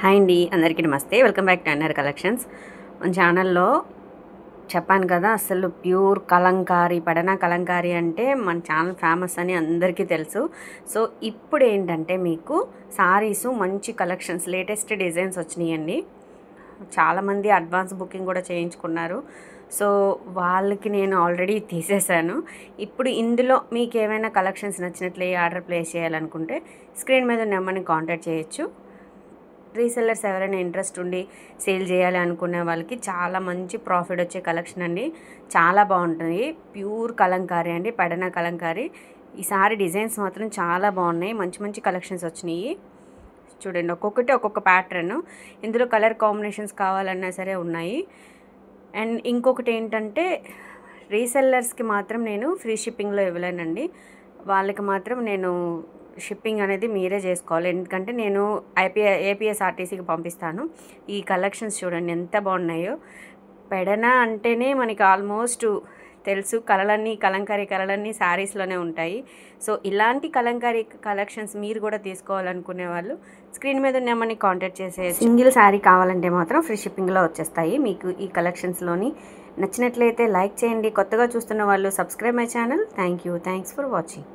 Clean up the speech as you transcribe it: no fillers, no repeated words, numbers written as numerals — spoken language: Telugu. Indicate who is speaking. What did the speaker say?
Speaker 1: హాయ్ అండి, అందరికీ నమస్తే. వెల్కమ్ బ్యాక్ టు అన్నర్ కలెక్షన్స్. మన ఛానల్లో చెప్పాను కదా, అసలు ప్యూర్ కలంకారీ, పడనా కలంకారీ అంటే మన ఛానల్ ఫేమస్ అని అందరికీ తెలుసు. సో ఇప్పుడు ఏంటంటే మీకు సారీసు మంచి కలెక్షన్స్, లేటెస్ట్ డిజైన్స్ వచ్చినాయండి. చాలామంది అడ్వాన్స్ బుకింగ్ కూడా చేయించుకున్నారు. సో వాళ్ళకి నేను ఆల్రెడీ తీసేశాను. ఇప్పుడు ఇందులో మీకు ఏమైనా కలెక్షన్స్ నచ్చినట్లే ఆర్డర్ ప్లేస్ చేయాలనుకుంటే స్క్రీన్ మీద నెంబర్ని కాంటాక్ట్ చేయొచ్చు. రీసెల్లర్స్ ఎవరైనా ఇంట్రెస్ట్ ఉండి సేల్ చేయాలి అనుకునే వాళ్ళకి చాలా మంచి ప్రాఫిట్ వచ్చే కలెక్షన్ అండి. చాలా బాగుంటుంది. ప్యూర్ కలంకారీ అండి, పడనా కలంకారీ. ఈసారి డిజైన్స్ మాత్రం చాలా బాగున్నాయి. మంచి మంచి కలెక్షన్స్ వచ్చినాయి. చూడండి, ఒక్కొక్కటి ఒక్కొక్క ప్యాటర్న్. ఇందులో కలర్ కాంబినేషన్స్ కావాలన్నా సరే ఉన్నాయి. అండ్ ఇంకొకటి ఏంటంటే రీసెల్లర్స్కి మాత్రం నేను ఫ్రీ షిప్పింగ్లో ఇవ్వలేనండి. వాళ్ళకి మాత్రం నేను షిప్పింగ్ అనేది మీరే చేసుకోవాలి. ఎందుకంటే నేను ఏపీఎస్ఆర్టీసీకి పంపిస్తాను. ఈ కలెక్షన్స్ చూడండి ఎంత బాగున్నాయో. పెడనా అంటేనే మనకి ఆల్మోస్ట్ తెలుసు, కలంకారీ కలలన్నీ శారీస్లోనే ఉంటాయి. సో ఇలాంటి కలంకారీ కలెక్షన్స్ మీరు కూడా తీసుకోవాలనుకునే వాళ్ళు స్క్రీన్ మీద నెంబర్ని కాంటాక్ట్ చేసే. సింగిల్ శారీ కావాలంటే మాత్రం ఫ్రీ షిప్పింగ్లో వచ్చేస్తాయి. మీకు ఈ కలెక్షన్స్లోని నచ్చినట్లయితే లైక్ చేయండి. కొత్తగా చూస్తున్న వాళ్ళు subscribe my channel. Thanks for watching.